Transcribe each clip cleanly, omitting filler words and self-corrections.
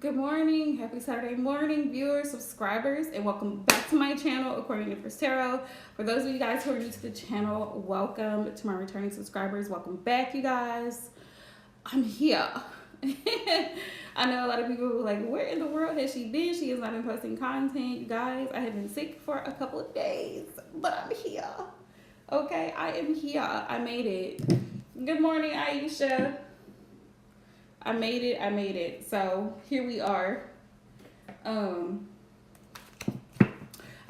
Good morning, happy Saturday morning, viewers, subscribers, and welcome back to my channel, According to First Tarot. For those of you guys who are new to the channel, welcome. To my returning subscribers, welcome back, you guys. I'm here. I know a lot of people were like, where in the world has she been? She has not been posting content, you guys. I have been sick for a couple of days, but I'm here. Okay, I am here. I made it. Good morning, Aisha. I made it. So here we are. I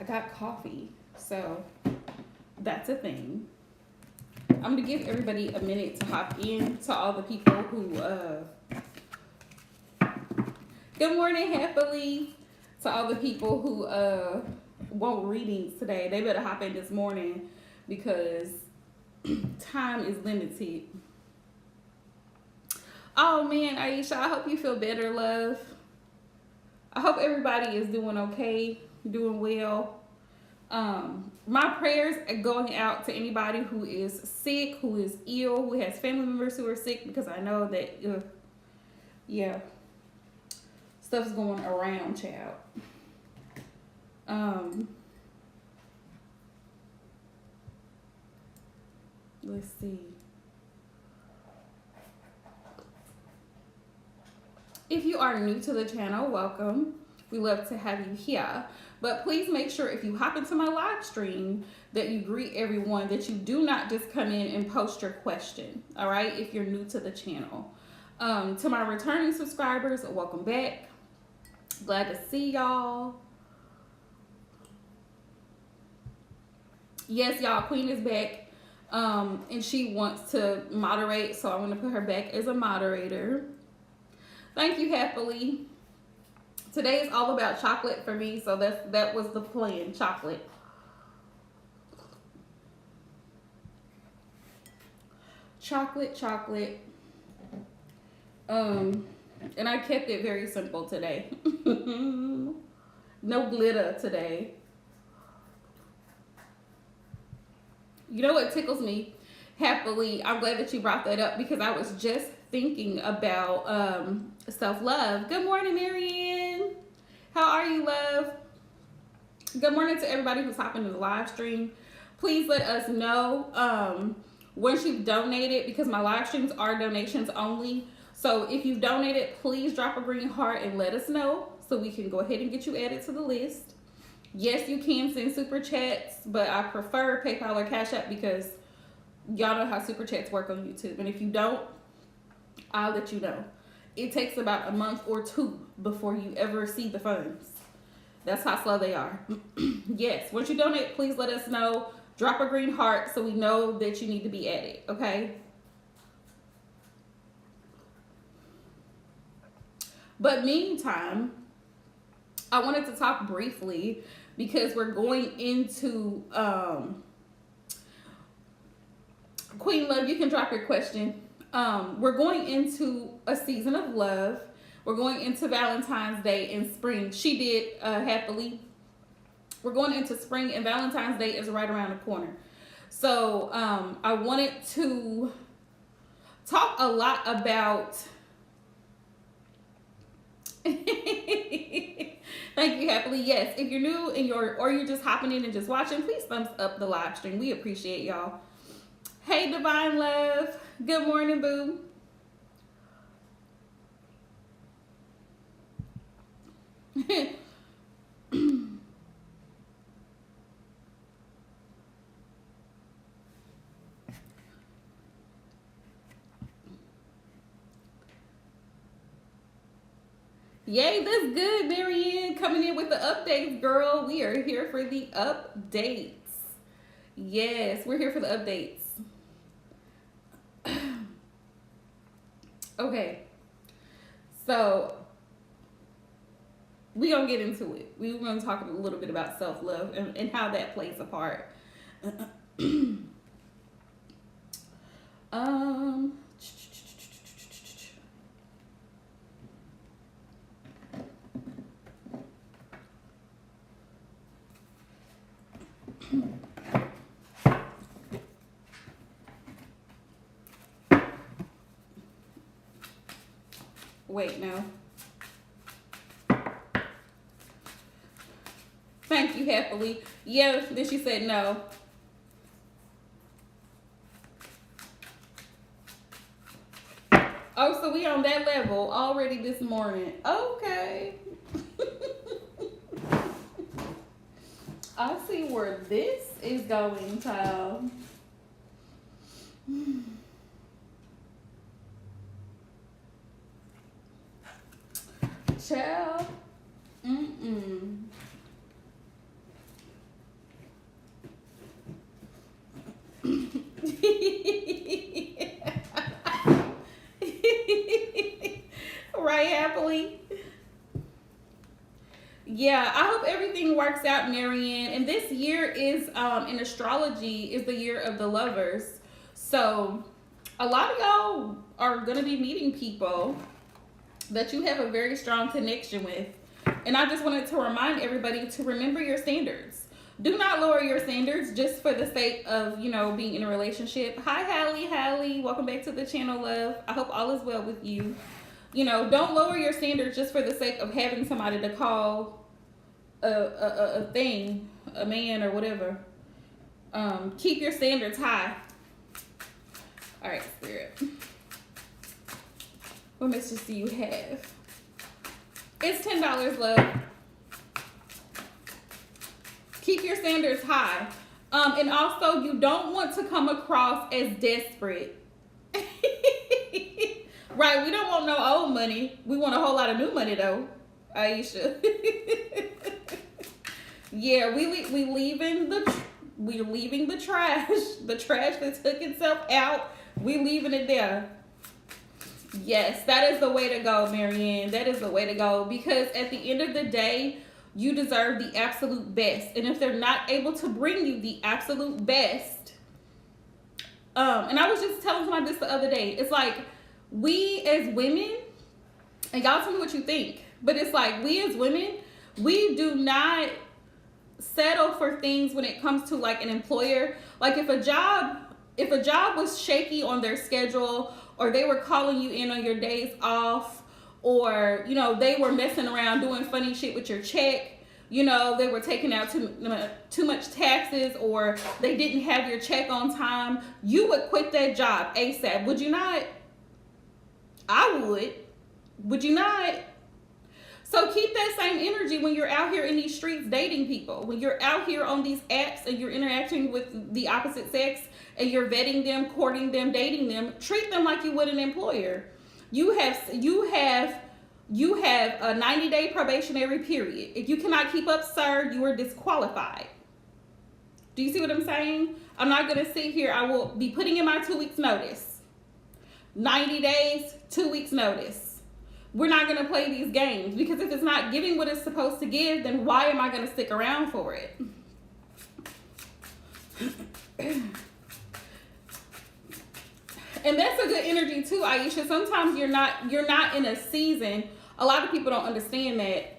got coffee, so that's a thing. I'm gonna give everybody a minute to hop in. To all the people who good morning, happily. To all the people who want readings today, they better hop in this morning because time is limited. Oh man, Aisha, I hope you feel better, love. I hope everybody is doing okay, doing well. My prayers are going out to anybody who is sick, who is ill, who has family members who are sick, because I know that, yeah, stuff's going around, child. Let's see. If you are new to the channel, welcome. We love to have you here. But please make sure if you hop into my live stream that you greet everyone, that you do not just come in and post your question, all right, if you're new to the channel. To my returning subscribers, welcome back. Glad to see y'all. Yes, y'all, Queen is back, and she wants to moderate, so I'm going to put her back as a moderator. Thank you, happily. Today is all about chocolate for me, so that was the plan, chocolate. Chocolate. And I kept it very simple today. No glitter today. You know what tickles me? Happily, I'm glad that you brought that up because I was just thinking about self-love. Good morning, Marianne. How are you, love? Good morning to everybody who's hopping in the live stream. Please let us know once you've donated, because my live streams are donations only. So if you've donated, please drop a green heart and let us know so we can go ahead and get you added to the list. Yes, you can send super chats, but I prefer PayPal or Cash App because y'all know how super chats work on YouTube. And if you don't, I'll let you know. It takes about a month or two before you ever see the funds. That's how slow they are. Yes, once you donate, please let us know. Drop a green heart so we know that you need to be added, okay? But meantime, I wanted to talk briefly because we're going into Queen Love, you can drop your question. We're going into a season of love. We're going into Valentine's Day in spring. She did happily. We're going into spring, and Valentine's Day is right around the corner. So I wanted to talk a lot about thank you, happily. Yes, if you're new and or you're just hopping in and just watching, please thumbs up the live stream. We appreciate y'all. Hey, Divine Love. Good morning, boo. Yay, that's good, Marianne. Coming in with the updates, girl. We are here for the updates. Yes, we're here for the updates. Okay. So, we're going to get into it. We're going to talk a little bit about self-love and how that plays a part. Wait, no. Thank you, happily. Yeah, then she said no. Oh, so we on that level already this morning. Okay. I see where this is going, child. Child. Mm-mm. Right, happily. Yeah, I hope everything works out, Marianne. And this year is in astrology is the year of the lovers. So a lot of y'all are gonna be meeting people that you have a very strong connection with. And I just wanted to remind everybody to remember your standards. Do not lower your standards just for the sake of, you know, being in a relationship. Hi, Hallie. Hallie, welcome back to the channel, love. I hope all is well with you. You know, don't lower your standards just for the sake of having somebody to call a thing, a man or whatever. Keep your standards high. All right, Spirit. What messages do you have? It's $10, love. Keep your standards high. And also, you don't want to come across as desperate. Right, we don't want no old money. We want a whole lot of new money, though, Aisha. Yeah, we're leaving the trash. The trash that took itself out, we leaving it there. Yes, that is the way to go, Marianne. That is the way to go, because at the end of the day, you deserve the absolute best. And if they're not able to bring you the absolute best, and I was just telling somebody this the other day, it's like we as women, and y'all tell me what you think, but it's like we as women, we do not settle for things when it comes to like an employer. Like if a job was shaky on their schedule, or they were calling you in on your days off, or, you know, they were messing around doing funny shit with your check, you know, they were taking out too much taxes, or they didn't have your check on time, you would quit that job ASAP. Would you not? I would. Would you not? So keep that same energy when you're out here in these streets dating people. When you're out here on these apps and you're interacting with the opposite sex and you're vetting them, courting them, dating them, treat them like you would an employer. You have a 90-day probationary period. If you cannot keep up, sir, you are disqualified. Do you see what I'm saying? I'm not going to sit here. I will be putting in my 2 weeks notice. 90 days, 2 weeks notice. We're not going to play these games, because if it's not giving what it's supposed to give, then why am I going to stick around for it? And that's a good energy too, Aisha. Sometimes you're not in a season. A lot of people don't understand that.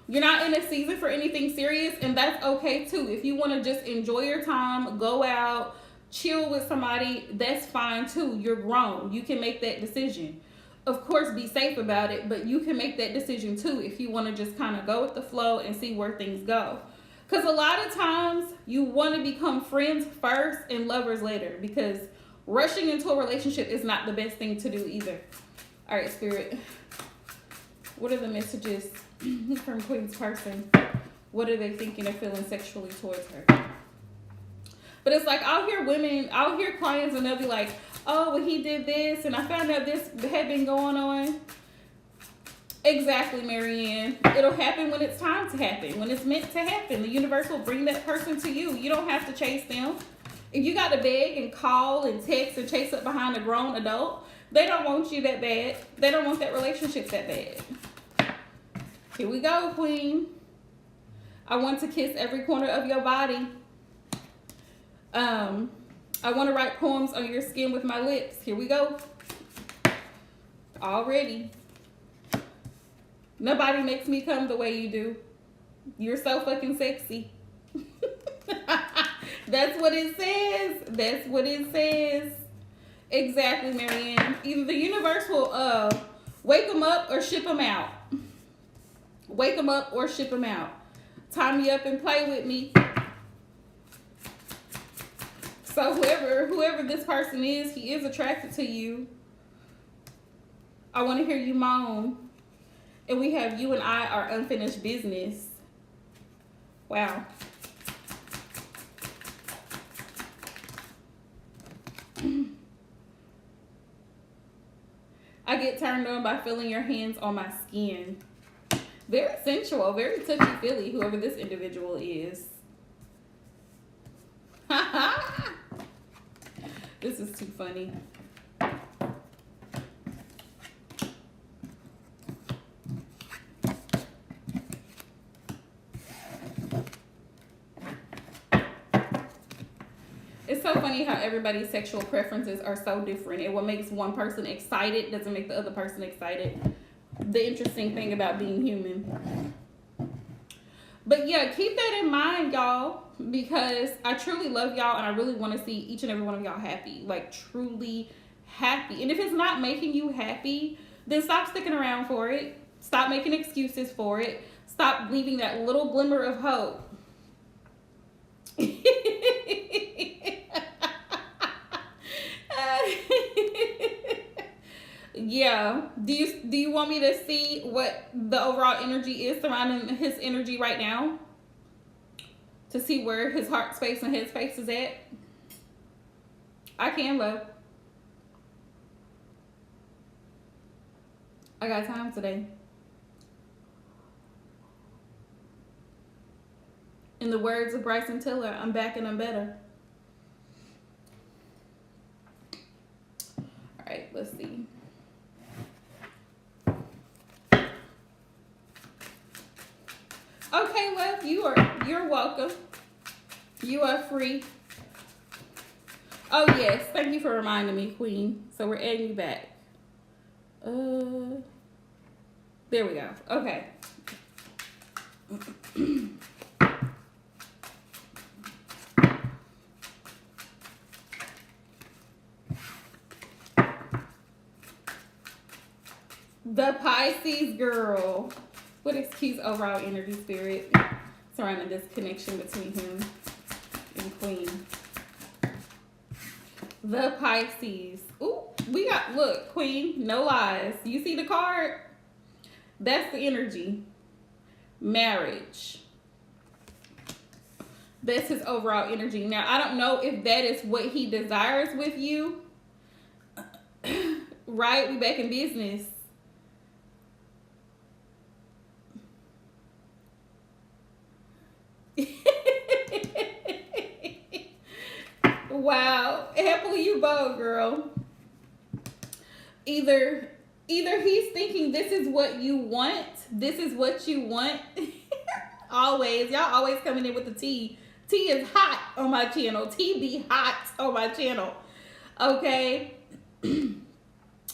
You're not in a season for anything serious, and that's okay too. If you want to just enjoy your time, go out, chill with somebody, that's fine too. You're grown. You can make that decision. Of course, be safe about it, but you can make that decision too if you want to just kind of go with the flow and see where things go. Because a lot of times you want to become friends first and lovers later, because rushing into a relationship is not the best thing to do either. All right, Spirit. What are the messages from Queen's person? What are they thinking or feeling sexually towards her? But it's like, I'll hear clients and they'll be like, oh, well, he did this, and I found out this had been going on. Exactly, Marianne. It'll happen when it's time to happen, when it's meant to happen. The universe will bring that person to you. You don't have to chase them. If you got to beg and call and text and chase up behind a grown adult, they don't want you that bad. They don't want that relationship that bad. Here we go, Queen. I want to kiss every corner of your body. I want to write poems on your skin with my lips. Here we go. Already. Nobody makes me come the way you do. You're so fucking sexy. That's what it says. That's what it says. Exactly, Marianne. Either the universe will wake them up or ship them out. Wake them up or ship them out. Tie me up and play with me. So whoever this person is, he is attracted to you. I want to hear you moan. And we have you and I are unfinished business. Wow. I get turned on by feeling your hands on my skin. Very sensual, very touchy-feely, whoever this individual is. This is too funny. It's so funny how everybody's sexual preferences are so different, and what makes one person excited doesn't make the other person excited. The interesting thing about being human. But yeah, keep that in mind, y'all, because I truly love y'all and I really want to see each and every one of y'all happy, like truly happy. And if it's not making you happy, then stop sticking around for it. Stop making excuses for it. Stop leaving that little glimmer of hope. Yeah. Do you want me to see what the overall energy is surrounding his energy right now? To see where his heart space and head space is at? I can, love. I got time today. In the words of Bryson Tiller, I'm back and I'm better. All right, let's see. Okay, love, you're welcome. You are free. Oh yes, thank you for reminding me, Queen. So we're adding you back. There we go. Okay. The Pisces girl. What is Q's overall energy, spirit surrounding this connection between him and Queen? The Pisces. Ooh, we got, look, Queen, no lies. You see the card? That's the energy. Marriage. That's his overall energy. Now, I don't know if that is what he desires with you. Right? We back in business. Wow. Happily you both, girl. Either he's thinking this is what you want. This is what you want. Always. Y'all always coming in with the tea. Tea is hot on my channel. Tea be hot on my channel. Okay.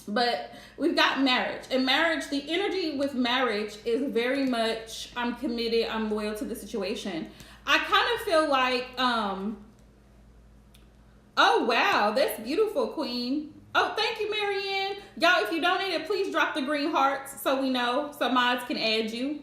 But we've got marriage. And marriage, the energy with marriage is very much, I'm committed, I'm loyal to the situation. I kind of feel like, oh wow, that's beautiful, Queen. Oh, thank you, Marianne. Y'all, if you donated, please drop the green hearts so we know, so mods can add you.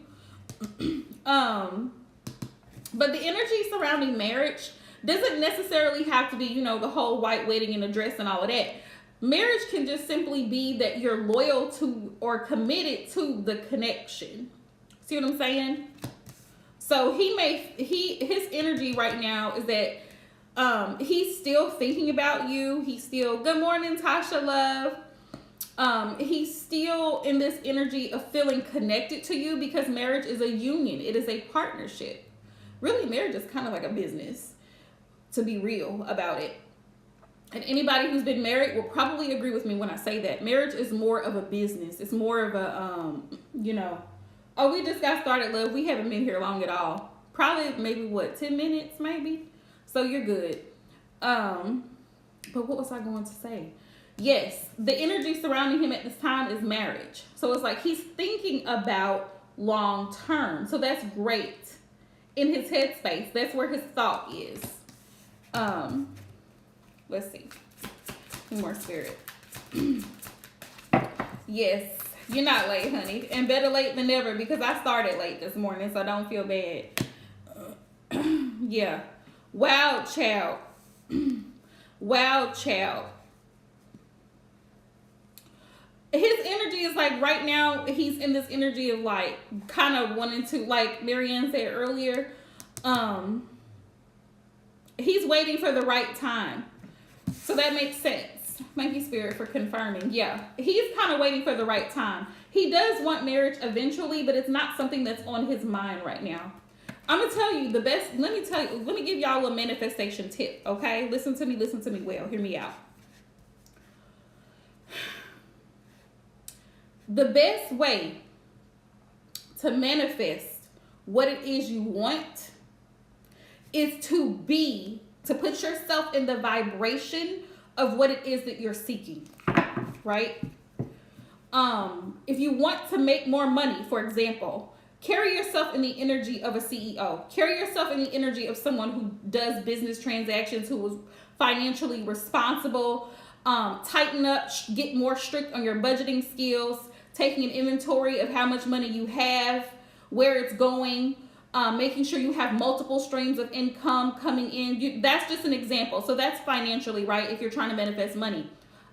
But the energy surrounding marriage doesn't necessarily have to be, you know, the whole white wedding and the dress and all of that. Marriage can just simply be that you're loyal to or committed to the connection. See what I'm saying? So his energy right now is that he's still thinking about you. He's still, good morning, Tasha love. He's still in this energy of feeling connected to you because marriage is a union. It is a partnership. Really, marriage is kind of like a business, to be real about it. And anybody who's been married will probably agree with me when I say that. Marriage is more of a business. It's more of a, you know, oh, we just got started, love. We haven't been here long at all. Probably maybe, what, 10 minutes maybe? So you're good. But what was I going to say? Yes, the energy surrounding him at this time is marriage. So it's like he's thinking about long term. So that's great. In his headspace, that's where his thought is. Let's see. One more, spirit. Yes, you're not late, honey. And better late than never because I started late this morning, so don't feel bad. Yeah. Wow, child. Wow, child. His energy is like right now, he's in this energy of like kind of wanting to, like Marianne said earlier, he's waiting for the right time. So that makes sense. Thank you, Spirit, for confirming. Yeah, he's kind of waiting for the right time. He does want marriage eventually, but it's not something that's on his mind right now. I'm gonna tell you the best. Let me give y'all a manifestation tip. Okay, listen to me well. Hear me out. The best way to manifest what it is you want is to put yourself in the vibration of what it is that you're seeking, right? If you want to make more money, for example, carry yourself in the energy of a CEO. Carry yourself in the energy of someone who does business transactions, who is financially responsible. Tighten up, get more strict on your budgeting skills, taking an inventory of how much money you have, where it's going, making sure you have multiple streams of income coming in. That's just an example. So that's financially, right? If you're trying to manifest money.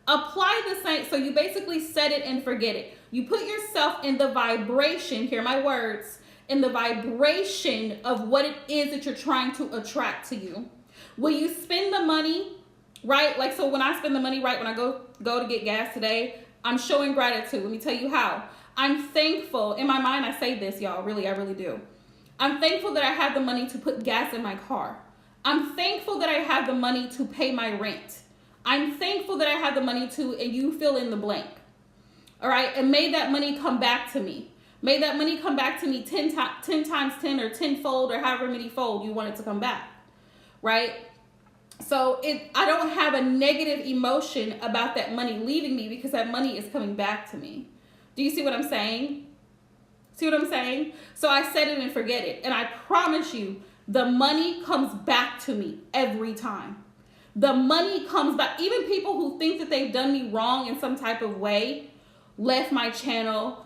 Apply the same. So you basically set it and forget it. You put yourself in the vibration, hear my words, in the vibration of what it is that you're trying to attract to you. Will you spend the money, right? Like, so when I spend the money, right, when I go to get gas today, I'm showing gratitude. Let me tell you how. I'm thankful. In my mind, I say this, y'all. Really, I really do. I'm thankful that I have the money to put gas in my car. I'm thankful that I have the money to pay my rent. I'm thankful that I have the money to, and you fill in the blank. All right. And may that money come back to me. May that money come back to me 10 times 10 or tenfold or however many fold you want it to come back. Right. So I don't have a negative emotion about that money leaving me because that money is coming back to me. Do you see what I'm saying? See what I'm saying? So I set it and forget it. And I promise you, the money comes back to me every time. The money comes back. Even people who think that they've done me wrong in some type of way, left my channel,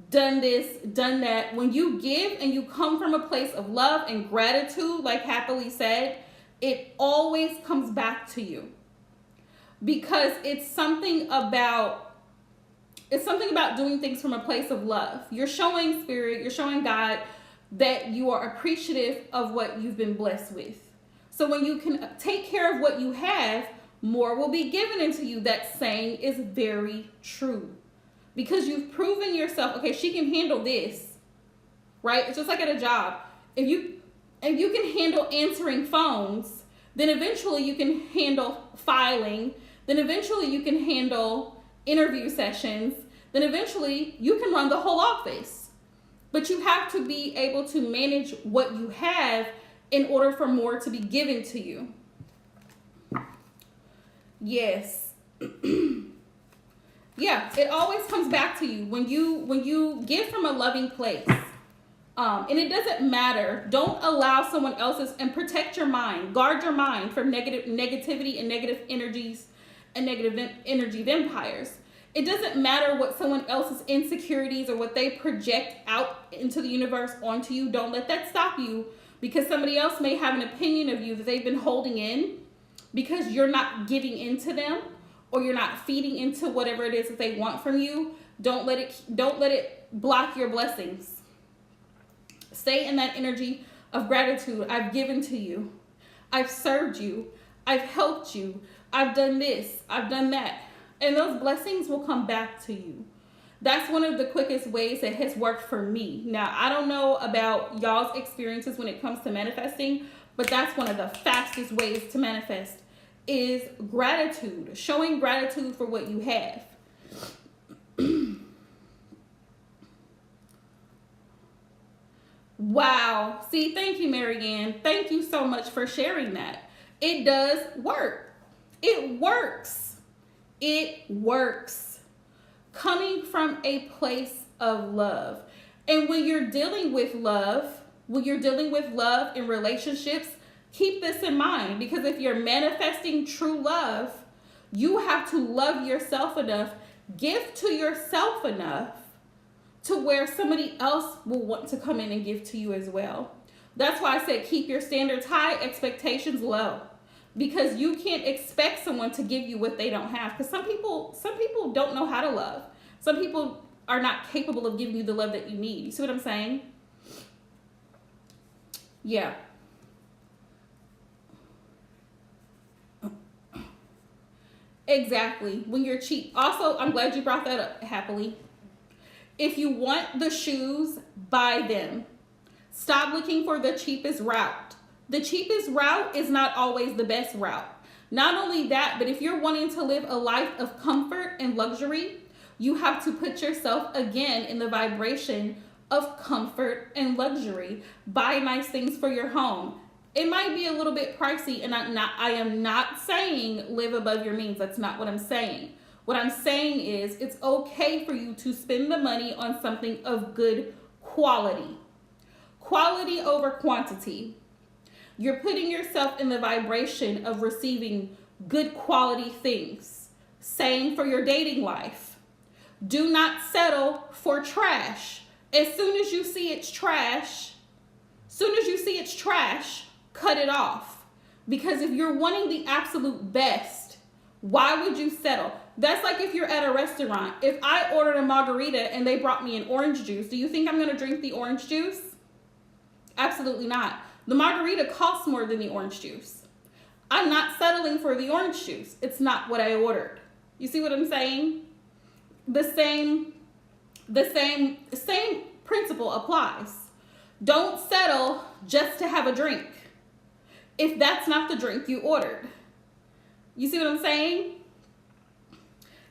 done this, done that. When you give and you come from a place of love and gratitude, like Happily said, it always comes back to you. Because it's something about doing things from a place of love. You're showing Spirit, you're showing God that you are appreciative of what you've been blessed with. So when you can take care of what you have, more will be given into you. That saying is very true. Because you've proven yourself, okay, she can handle this, right? It's just like at a job. If you can handle answering phones, then eventually you can handle filing. Then eventually you can handle interview sessions. Then eventually you can run the whole office. But you have to be able to manage what you have in order for more to be given to you. Yes. Yeah, it always comes back to you when you give from a loving place. And it doesn't matter. Don't allow someone else's, and protect your mind. Guard your mind from negativity and negative energies and negative energy vampires. It doesn't matter what someone else's insecurities or what they project out into the universe onto you. Don't let that stop you, because somebody else may have an opinion of you that they've been holding in because you're not giving into them, or you're not feeding into whatever it is that they want from you. Don't let it block your blessings. Stay in that energy of gratitude. I've given to you. I've served you. I've helped you. I've done this. I've done that. And those blessings will come back to you. That's one of the quickest ways that has worked for me. Now, I don't know about y'all's experiences when it comes to manifesting, but that's one of the fastest ways to manifest is gratitude. Showing gratitude for what you have. Wow. See, thank you, Marianne. Thank you so much for sharing that. It does work. It works. It works. Coming from a place of love. And when you're dealing with love in relationships, keep this in mind, because if you're manifesting true love, you have to love yourself enough, give to yourself enough to where somebody else will want to come in and give to you as well. That's why I said keep your standards high, expectations low. Because you can't expect someone to give you what they don't have. Because some people don't know how to love. Some people are not capable of giving you the love that you need. You see what I'm saying? Yeah. Exactly. When you're cheap. Also, I'm glad you brought that up, Happily. If you want the shoes, buy them. Stop looking for the cheapest route. The cheapest route is not always the best route. Not only that, but if you're wanting to live a life of comfort and luxury, you have to put yourself again in the vibration of comfort and luxury. Buy nice things for your home. It might be a little bit pricey, and I am not saying live above your means. That's not what I'm saying. What I'm saying is it's okay for you to spend the money on something of good quality. Quality over quantity. You're putting yourself in the vibration of receiving good quality things. Same for your dating life. Do not settle for trash. As soon as you see it's trash, cut it off. Because if you're wanting the absolute best, why would you settle? That's like if you're at a restaurant. If I ordered a margarita and they brought me an orange juice, do you think I'm going to drink the orange juice? Absolutely not. The margarita costs more than the orange juice. I'm not settling for the orange juice. It's not what I ordered. You see what I'm saying? The same principle applies. Don't settle just to have a drink if that's not the drink you ordered. You see what I'm saying?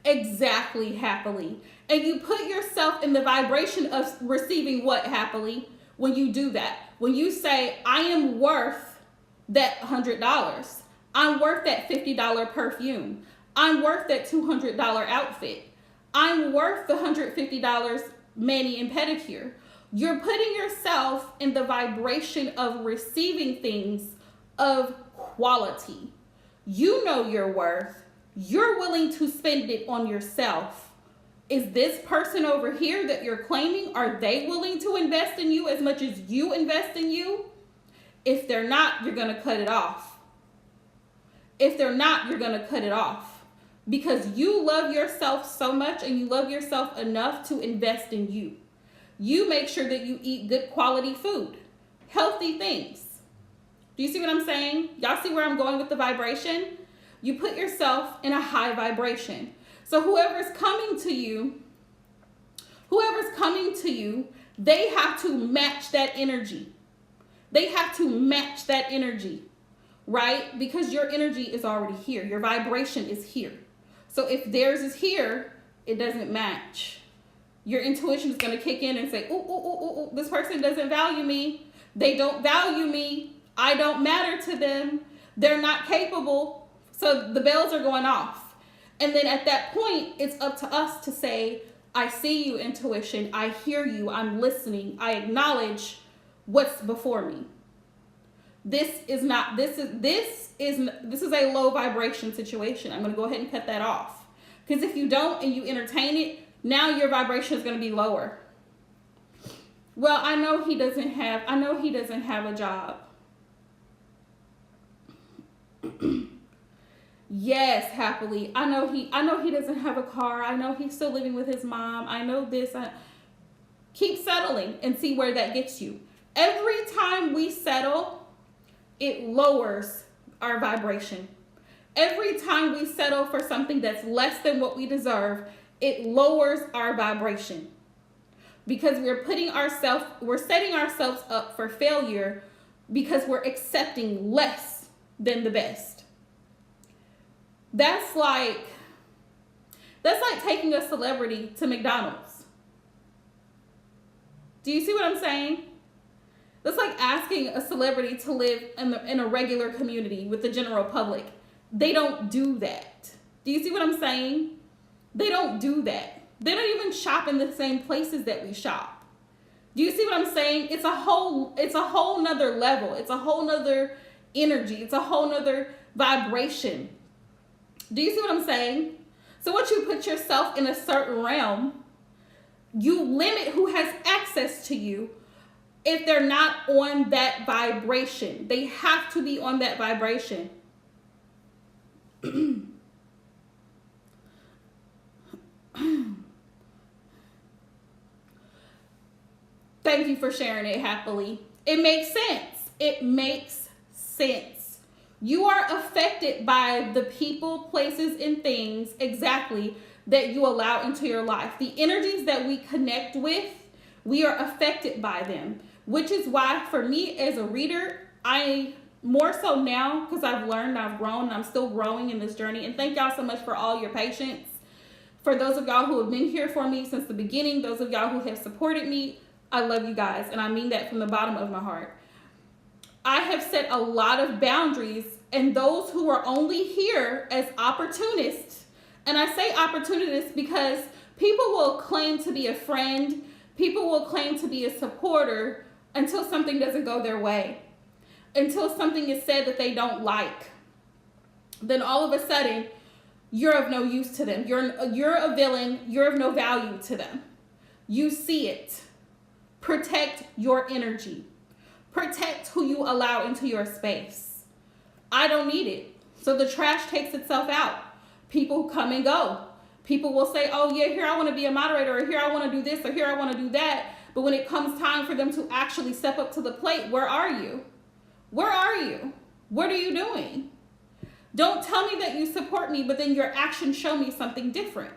Exactly, Happily. And you put yourself in the vibration of receiving what, Happily? When you do that, when you say, I am worth that $100, I'm worth that $50 perfume, I'm worth that $200 outfit, I'm worth the $150 mani and pedicure. You're putting yourself in the vibration of receiving things of quality. You know your worth. You're willing to spend it on yourself. Is this person over here that you're claiming, are they willing to invest in you as much as you invest in you? If they're not, you're going to cut it off. If they're not, you're going to cut it off. Because you love yourself so much and you love yourself enough to invest in you. You make sure that you eat good quality food, healthy things. Do you see what I'm saying? Y'all see where I'm going with the vibration? You put yourself in a high vibration. So whoever's coming to you, they have to match that energy. They have to match that energy, right? Because your energy is already here. Your vibration is here. So if theirs is here, it doesn't match. Your intuition is going to kick in and say, ooh, this person doesn't value me. They don't value me. I don't matter to them. They're not capable. So the bells are going off. And then at that point, it's up to us to say, I see you, intuition. I hear you. I'm listening. I acknowledge what's before me. This is a low vibration situation. I'm going to go ahead and cut that off. Because if you don't and you entertain it, now your vibration is going to be lower. Well, I know he doesn't have a job. Yes, Happily. I know he doesn't have a car. I know he's still living with his mom. I know this. Keep settling and see where that gets you. Every time we settle, it lowers our vibration. Every time we settle for something that's less than what we deserve, it lowers our vibration. Because we're setting ourselves up for failure because we're accepting less than the best. That's like taking a celebrity to McDonald's. Do you see what I'm saying? That's like asking a celebrity to live in a regular community with the general public. They don't do that. Do you see what I'm saying? They don't do that. They don't even shop in the same places that we shop. Do you see what I'm saying? It's a whole nother level. It's a whole nother energy. It's a whole nother vibration. Do you see what I'm saying? So once you put yourself in a certain realm, you limit who has access to you. if they're not on that vibration. They have to be on that vibration. Thank you for sharing it, Happily. It makes sense. It makes sense. You are affected by the people, places, and things exactly that you allow into your life. The energies that we connect with, we are affected by them, which is why for me as a reader, I more so now, because I've learned, I've grown, and I'm still growing in this journey. And thank y'all so much for all your patience. For those of y'all who have been here for me since the beginning, those of y'all who have supported me, I love you guys, and I mean that from the bottom of my heart. I have set a lot of boundaries, and those who are only here as opportunists, and I say opportunists because people will claim to be a friend, people will claim to be a supporter until something doesn't go their way, until something is said that they don't like. Then all of a sudden, you're of no use to them. You're a villain. You're of no value to them. You see it. Protect your energy. Protect who you allow into your space. I don't need it. So the trash takes itself out. People come and go. People will say, oh yeah, here I want to be a moderator, or here I want to do this, or here I want to do that. But when it comes time for them to actually step up to the plate, where are you? Where are you? What are you doing? Don't tell me that you support me, but then your actions show me something different.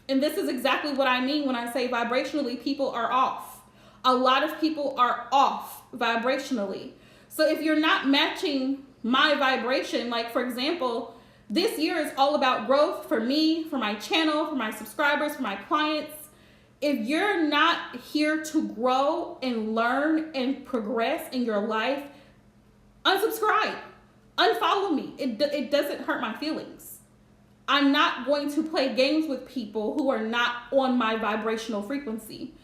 And this is exactly what I mean when I say vibrationally, people are off. A lot of people are off vibrationally. So if you're not matching my vibration, like for example, this year is all about growth for me, for my channel, for my subscribers, for my clients. If you're not here to grow and learn and progress in your life, unsubscribe, unfollow me. It doesn't hurt my feelings. I'm not going to play games with people who are not on my vibrational frequency.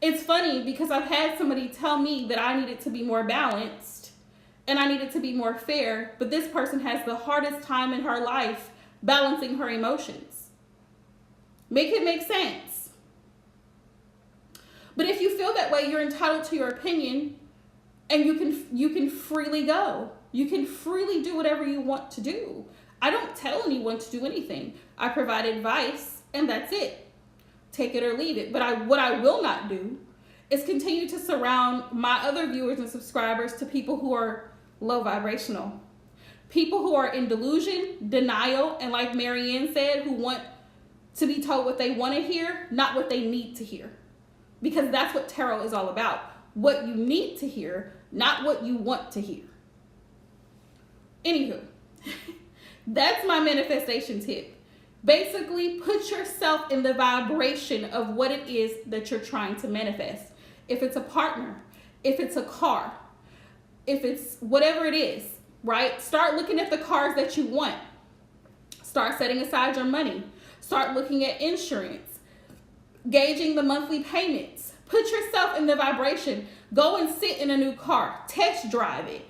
It's funny because I've had somebody tell me that I needed to be more balanced and I needed to be more fair, but this person has the hardest time in her life balancing her emotions. Make it make sense. But if you feel that way, you're entitled to your opinion, and you can freely go. You can freely do whatever you want to do. I don't tell anyone to do anything. I provide advice, and that's it. Take it or leave it. But what I will not do is continue to surround my other viewers and subscribers to people who are low vibrational. People who are in delusion, denial, and like Marianne said, who want to be told what they want to hear, not what they need to hear. Because that's what tarot is all about. What you need to hear, not what you want to hear. Anywho, that's my manifestation tip. Basically, put yourself in the vibration of what it is that you're trying to manifest. If it's a partner, if it's a car, if it's whatever it is, right? Start looking at the cars that you want. Start setting aside your money. Start looking at insurance, gauging the monthly payments. Put yourself in the vibration. Go and sit in a new car. Test drive it.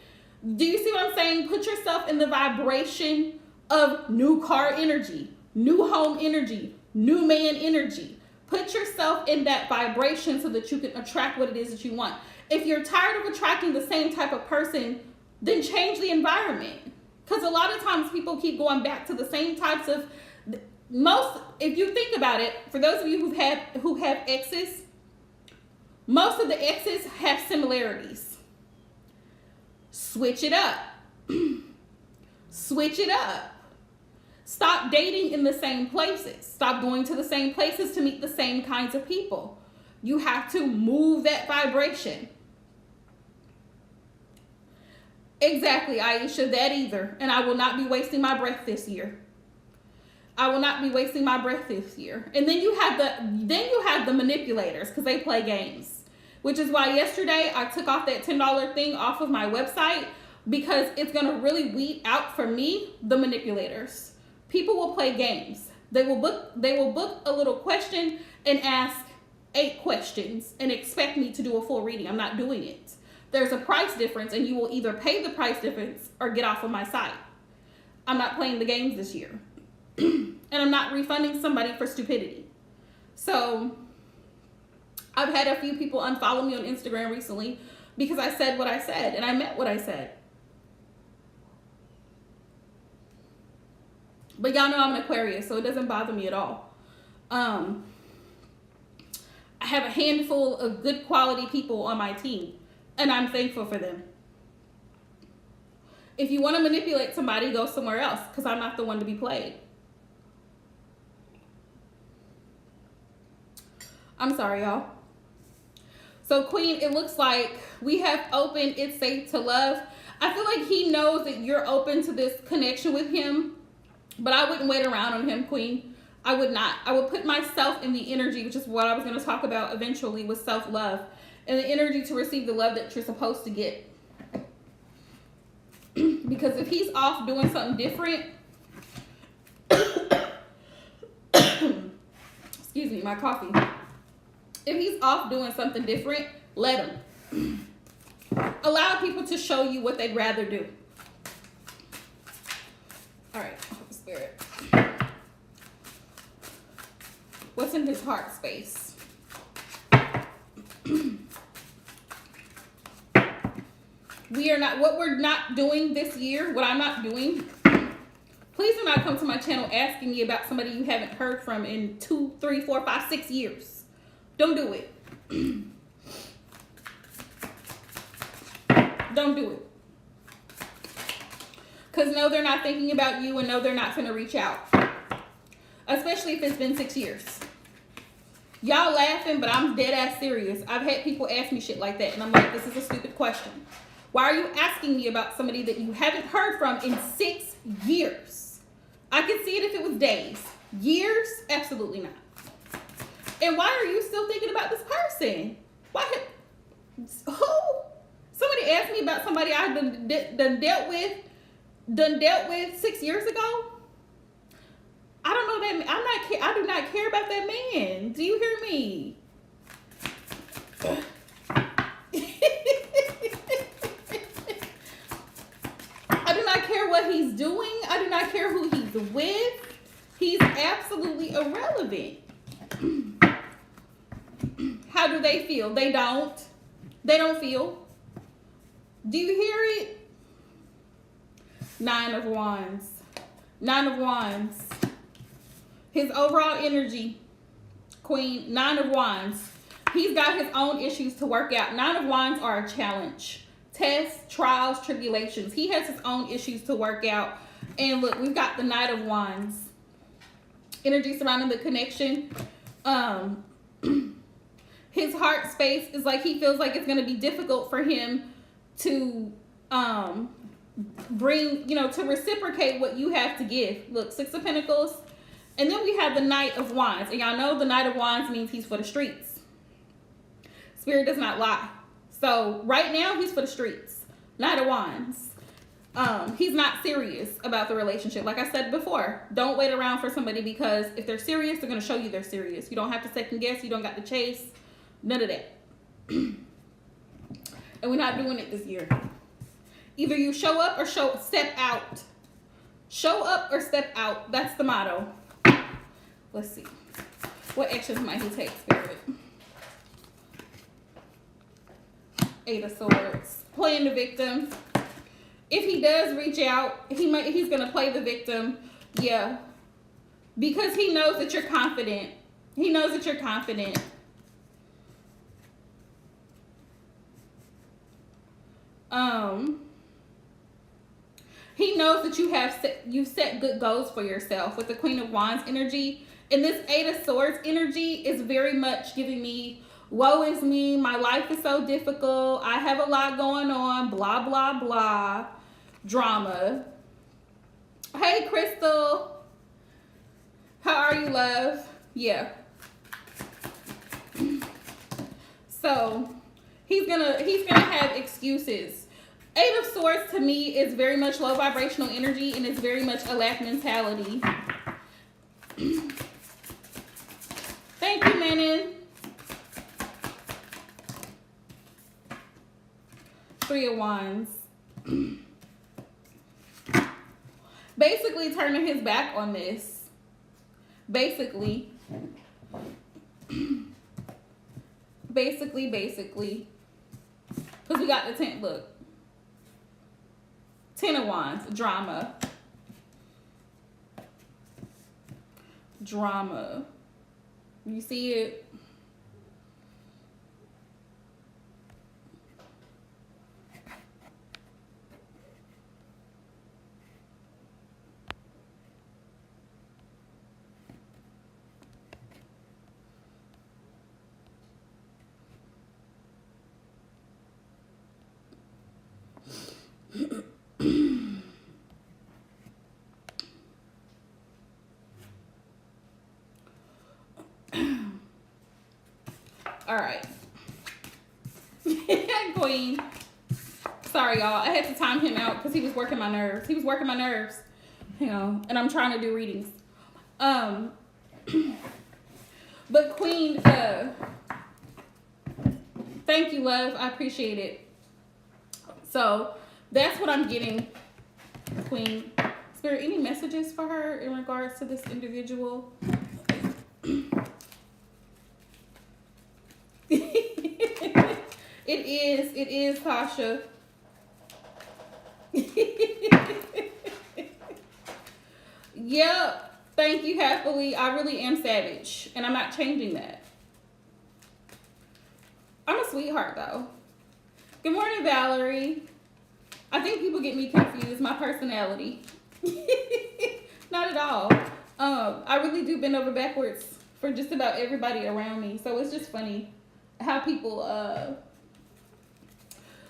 Do you see what I'm saying? Put yourself in the vibration of new car energy, new home energy, new man energy. Put yourself in that vibration so that you can attract what it is that you want. If you're tired of attracting the same type of person, then change the environment. Because a lot of times people keep going back to the same types of, if you think about it, for those of you who have exes, most of the exes have similarities. Switch it up. Switch it up. Stop dating in the same places. Stop going to the same places to meet the same kinds of people. You have to move that vibration. Exactly, Aisha, that either. And I will not be wasting my breath this year. I will not be wasting my breath this year. And then you have the manipulators, because they play games. Which is why yesterday I took off that $10 thing off of my website, because it's going to really weed out for me the manipulators. People will play games. They will book a little question and ask 8 questions and expect me to do a full reading. I'm not doing it. There's a price difference, and you will either pay the price difference or get off of my site. I'm not playing the games this year. And I'm not refunding somebody for stupidity. So I've had a few people unfollow me on Instagram recently because I said what I said and I meant what I said. But y'all know I'm an Aquarius, so it doesn't bother me at all. I have a handful of good quality people on my team, and I'm thankful for them. If you want to manipulate somebody, go somewhere else, because I'm not the one to be played. I'm sorry, y'all. So, Queen, it looks like we have opened It's Safe to Love. I feel like he knows that you're open to this connection with him, but I wouldn't wait around on him, Queen. I would not. I would put myself in the energy, which is what I was going to talk about eventually with self-love, and the energy to receive the love that you're supposed to get. Because if he's off doing something different, excuse me, my coffee. If he's off doing something different, let him. Allow people to show you what they'd rather do. All right, Holy Spirit. What's in his heart space? What we're not doing this year, what I'm not doing, please do not come to my channel asking me about somebody you haven't heard from in 2, 3, 4, 5, 6 years. Don't do it. Don't do it. Because no, they're not thinking about you, and no, they're not going to reach out. Especially if it's been 6 years. Y'all laughing, but I'm dead ass serious. I've had people ask me shit like that, and I'm like, this is a stupid question. Why are you asking me about somebody that you haven't heard from in 6 years? I could see it if it was days. Years? Absolutely not. And why are you still thinking about this person? Why? Who? Somebody asked me about somebody I done dealt with 6 years ago. I don't know that. I do not care about that man. Do you hear me? I do not care what he's doing. I do not care who he's with. He's absolutely irrelevant. How do they feel? They don't. They don't feel. Do you hear it? 9 of Wands. 9 of Wands. His overall energy, Queen, 9 of Wands. He's got his own issues to work out. 9 of Wands are a challenge. Tests, trials, tribulations. He has his own issues to work out. And look, we've got the Knight of Wands. Energy surrounding the connection. His heart space is like he feels like it's going to be difficult for him to bring, to reciprocate what you have to give. Look, 6 of Pentacles. And then we have the Knight of Wands. And y'all know the Knight of Wands means he's for the streets. Spirit does not lie. So right now he's for the streets. Knight of Wands. He's not serious about the relationship. Like I said before, don't wait around for somebody, because if they're serious, they're going to show you they're serious. You don't have to second guess. You don't got to chase. None of that. And we're not doing it this year. Either you show up or step out. Show up or step out. That's the motto. Let's see. What actions might he take, Spirit? 8 of Swords. Playing the victim. If he does reach out, he's going to play the victim. Yeah. Because he knows that you're confident. He knows that you're confident. He knows that you've set good goals for yourself with the Queen of Wands energy. And this 8 of Swords energy is very much giving me, woe is me, my life is so difficult, I have a lot going on, blah, blah, blah, drama. Hey, Crystal. How are you, love? Yeah. So, he's gonna have excuses. 8 of Swords to me is very much low vibrational energy, and it's very much a lack mentality. Thank you, Menon. 3 of Wands. Basically turning his back on this. Basically. Because we got the 10, look. 10 of Wands, drama. Drama. You see it? All right. Queen. Sorry, y'all. I had to time him out because he was working my nerves. He was working my nerves. You know, and I'm trying to do readings. But Queen, thank you, love. I appreciate it. So that's what I'm getting, Queen. Spirit, any messages for her in regards to this individual? It is, Tasha. Yep. Thank you, happily. I really am savage, and I'm not changing that. I'm a sweetheart, though. Good morning, Valerie. I think people get me confused. My personality. Not at all. I really do bend over backwards for just about everybody around me. So it's just funny how people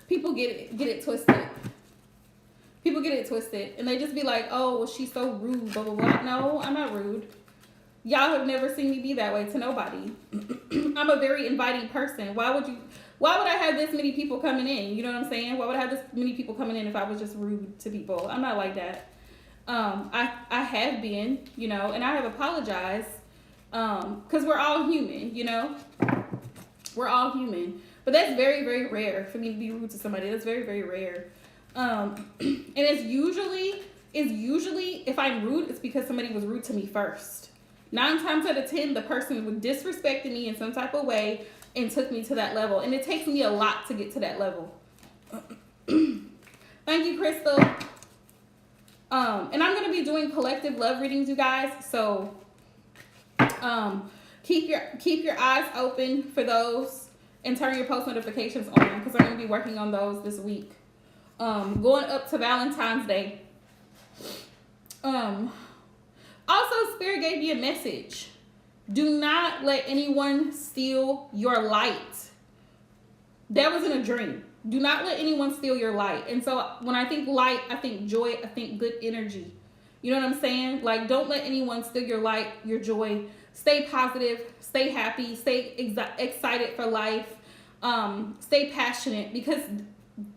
get it twisted. People get it twisted, and they just be like, "Oh, well, she's so rude." Blah blah blah. No, I'm not rude. Y'all have never seen me be that way to nobody. I'm a very inviting person. Why would I have this many people coming in? You know what I'm saying? Why would I have this many people coming in if I was just rude to people? I'm not like that. I have been, you know, and I have apologized. Because we're all human, you know? We're all human. But that's very, very rare for me to be rude to somebody. That's very, very rare. And it's usually if I'm rude, it's because somebody was rude to me first. 9 times out of 10, the person would disrespected me in some type of way and took me to that level. And it takes me a lot to get to that level. Thank you, Crystal. And I'm going to be doing collective love readings, you guys. So keep your eyes open for those and turn your post notifications on because I'm going to be working on those this week. Going up to Valentine's Day. Also, Spirit gave me a message. Do not let anyone steal your light. That was in a dream. Do not let anyone steal your light. And so when I think light, I think joy, I think good energy. You know what I'm saying? Like, don't let anyone steal your light, your joy. Stay positive, stay happy, stay excited for life. Stay passionate because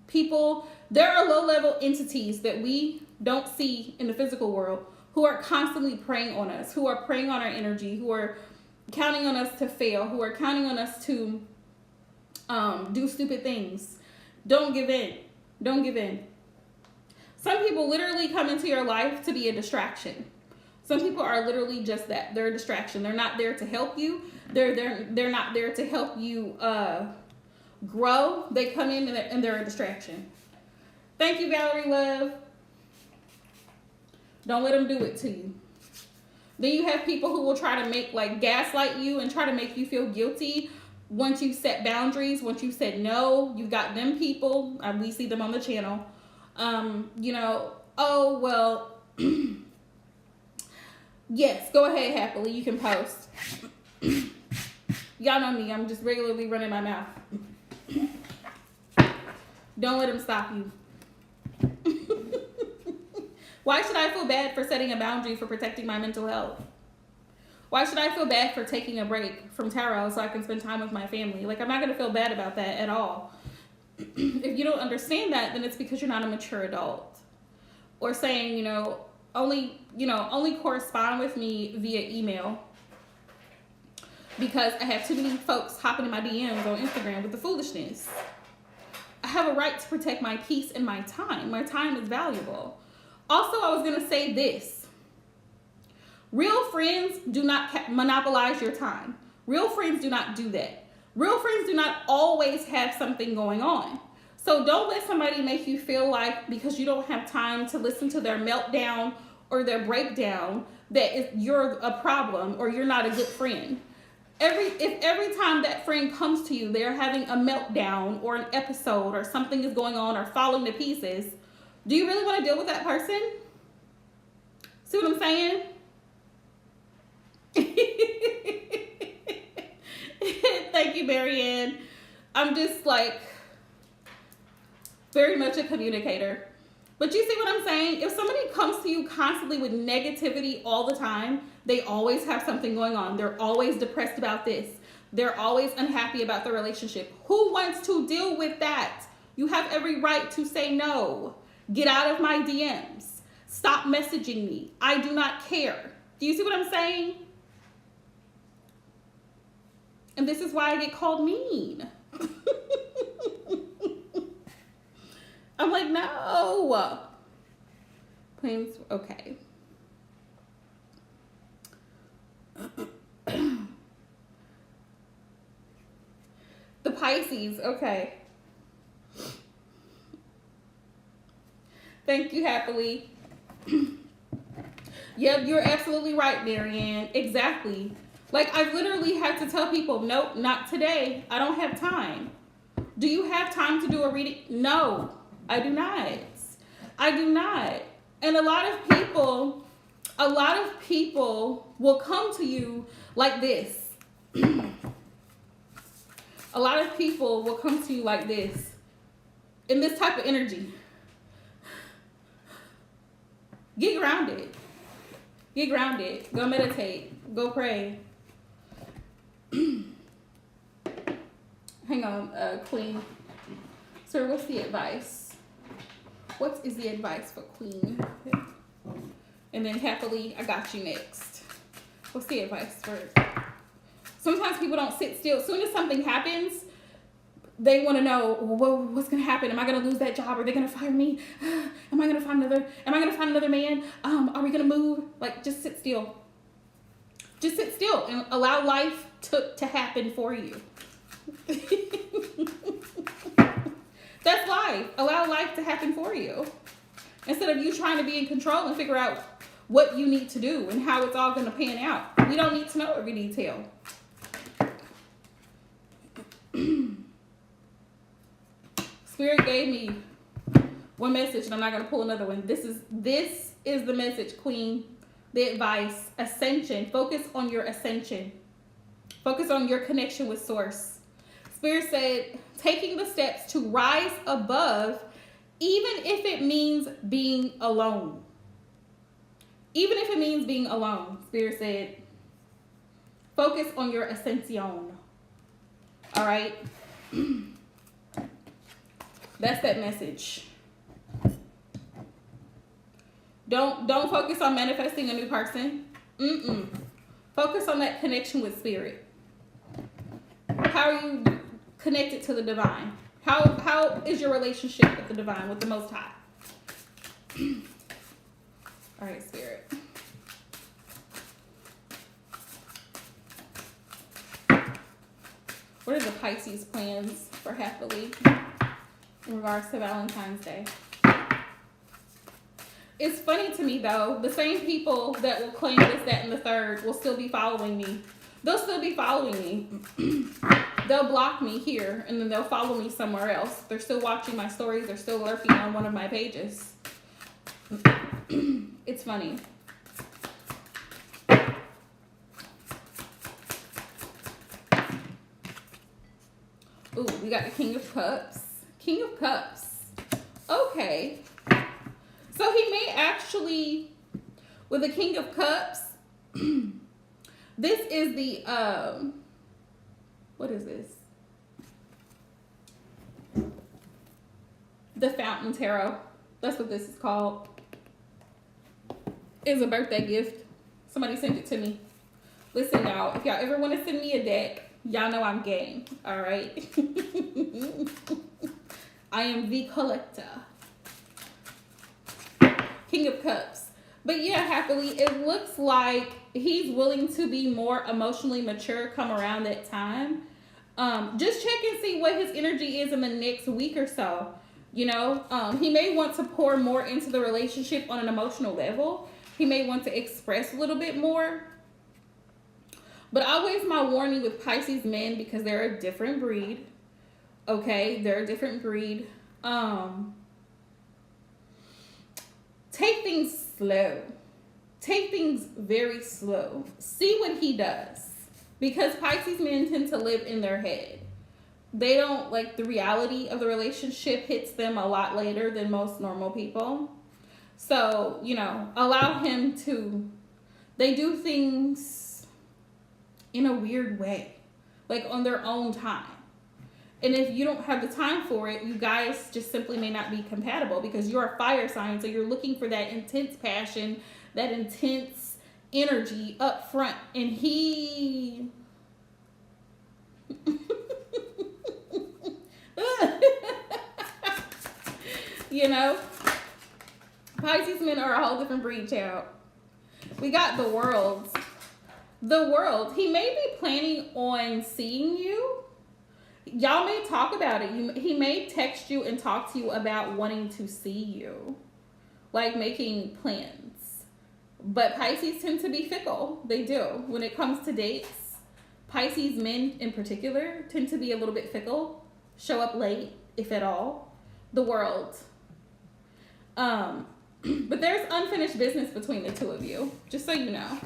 people, there are low-level entities that we don't see in the physical world who are constantly preying on us, who are preying on our energy, who are counting on us to fail, who are counting on us to do stupid things. Don't give in. Don't give in. Some people literally come into your life to be a distraction. Some people are literally just that. They're a distraction. They're not there to help you. They're not there to help you grow. They come in and they're a distraction. Thank you, Valerie Love. Don't let them do it to you. Then you have people who will try to gaslight you and try to make you feel guilty once you set boundaries, once you said no. You've got them people, we see them on the channel. You know, oh, well, yes, go ahead, happily. You can post. Y'all know me. I'm just regularly running my mouth. Don't let them stop you. Why should I feel bad for setting a boundary for protecting my mental health? Why should I feel bad for taking a break from tarot so I can spend time with my family? Like, I'm not going to feel bad about that at all. If you don't understand that, then it's because you're not a mature adult. Or saying, only correspond with me via email because I have too many folks hopping in my DMs on Instagram with the foolishness. I have a right to protect my peace and my time. My time is valuable. Also, I was going to say this. Real friends do not monopolize your time. Real friends do not do that. Real friends do not always have something going on. So don't let somebody make you feel like because you don't have time to listen to their meltdown or their breakdown that you're a problem or you're not a good friend. If every time that friend comes to you, they're having a meltdown or an episode or something is going on or falling to pieces, do you really want to deal with that person? See what I'm saying? Thank you, Marianne. I'm just like very much a communicator. But you see what I'm saying? If somebody comes to you constantly with negativity all the time, they always have something going on. They're always depressed about this. They're always unhappy about the relationship. Who wants to deal with that? You have every right to say no. Get out of my DMs. Stop messaging me. I do not care. Do you see what I'm saying? And this is why I get called mean. I'm like, no. Please, okay. The Pisces, okay. Thank you, Happily. Yep, you're absolutely right, Marianne. Exactly. Like, I've literally had to tell people, nope, not today. I don't have time. Do you have time to do a reading? No, I do not. I do not. And a lot of people will come to you like this. A lot of people will come to you like this, in this type of energy. Get grounded. Get grounded. Go meditate. Go pray. Hang on, Queen. Sir, what's the advice? What is the advice for Queen? And then Happily, I got you next. What's the advice for? Sometimes people don't sit still. As soon as something happens, they want to know, well, what's going to happen? Am I going to lose that job? Are they going to fire me? Am I going to find another man? Are we going to move? Like, just sit still. Just sit still and allow life to happen for you. That's life. Allow life to happen for you. Instead of you trying to be in control and figure out what you need to do and how it's all going to pan out. We don't need to know every detail. Spirit gave me one message and I'm not going to pull another one. This is the message, Queen. The advice. Ascension. Focus on your ascension. Focus on your connection with Source. Spirit said, taking the steps to rise above, even if it means being alone. Even if it means being alone, Spirit said, focus on your ascension. All right? That's that message. Don't focus on manifesting a new person. Focus on that connection with Spirit. How are you connected to the divine? How is your relationship with the divine, with the Most High? All right, Spirit. What are the Pisces plans for Happily in regards to Valentine's Day? It's funny to me, though. The same people that will claim this, that, and the third will still be following me. They'll still be following me. They'll block me here, and then they'll follow me somewhere else. They're still watching my stories. They're still lurking on one of my pages. It's funny. Ooh, we got the King of Cups. King of Cups. Okay. So he may actually, with the King of Cups, this is the, what is this? The Fountain Tarot. That's what this is called. It's a birthday gift. Somebody sent it to me. Listen, y'all, if y'all ever want to send me a deck, y'all know I'm game. All right. I am the collector. King of Cups. But yeah, Happily, it looks like he's willing to be more emotionally mature come around that time. Just check and see what his energy is in the next week or so. You know, he may want to pour more into the relationship on an emotional level. He may want to express a little bit more. But always my warning with Pisces men, because they're a different breed. Okay, they're a different breed. Take things slow. Take things very slow. See what he does. Because Pisces men tend to live in their head. They don't, like, the reality of the relationship hits them a lot later than most normal people. So, you know, allow him to, they do things in a weird way. Like, on their own time. And if you don't have the time for it, you guys just simply may not be compatible, because you're a fire sign, so you're looking for that intense passion, that intense energy up front. And he... you know, Pisces men are a whole different breed, child. We got the world. The world. He may be planning on seeing you. Y'all may talk about it. He may text you and talk to you about wanting to see you. Like making plans. But Pisces tend to be fickle. They do. When it comes to dates, Pisces men in particular tend to be a little bit fickle. Show up late, if at all. The world. But there's unfinished business between the two of you. Just so you know.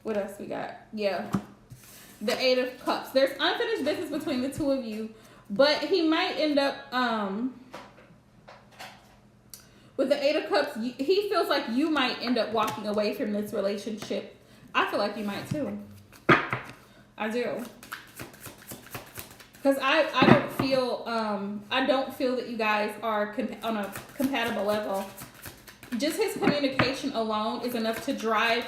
What else we got? Yeah. The Eight of Cups. There's unfinished business between the two of you. But he might end up, with the Eight of Cups, he feels like you might end up walking away from this relationship. I feel like you might too. I do. Because I don't feel that you guys are on a compatible level. Just his communication alone is enough to drive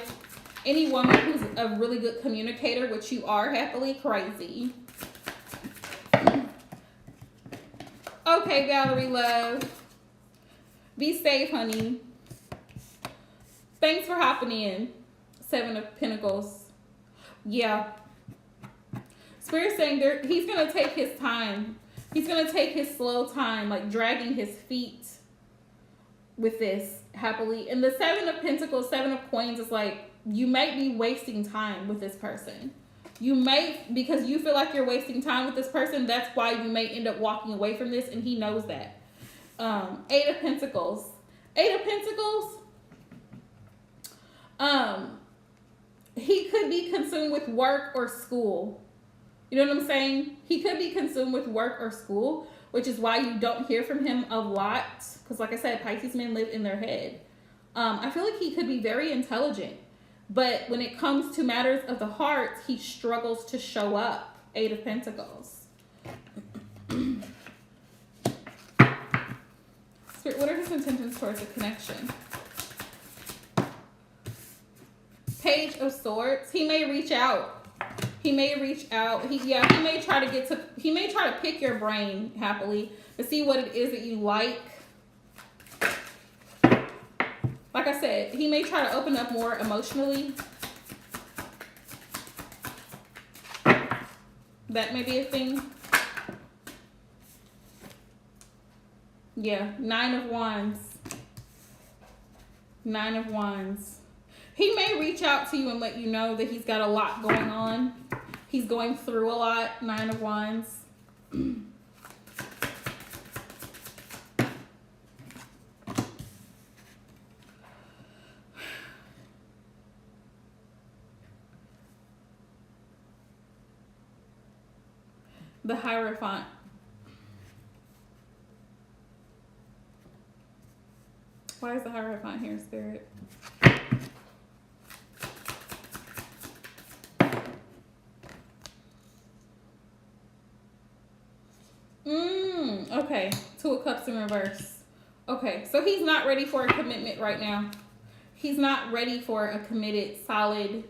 any woman who's a really good communicator, which you are, happily crazy. Okay, Valerie love. Be safe, honey. Thanks for hopping in. Seven of Pentacles. Yeah. Spirit's saying he's going to take his time. He's going to take his slow time, like dragging his feet with this, happily. And the Seven of Pentacles, Seven of Coins is like, you might be wasting time with this person. You may, because you feel like you're wasting time with this person, that's why you may end up walking away from this, and he knows that. Eight of Pentacles. Eight of Pentacles, he could be consumed with work or school. You know what I'm saying? He could be consumed with work or school, which is why you don't hear from him a lot. Because like I said, Pisces men live in their head. I feel like he could be very intelligent. But when it comes to matters of the heart, he struggles to show up. Eight of Pentacles. Spirit, what are his intentions towards a connection? Page of Swords. He may reach out. He may reach out. He may try to pick your brain, happily, to see what it is that you like. Like I said, he may try to open up more emotionally. That may be a thing. Yeah, Nine of Wands. Nine of Wands. He may reach out to you and let you know that he's got a lot going on. He's going through a lot. Nine of Wands. The Hierophant. Why is the Hierophant here, Spirit? Okay. Two of Cups in reverse. Okay, so he's not ready for a commitment right now. He's not ready for a committed, solid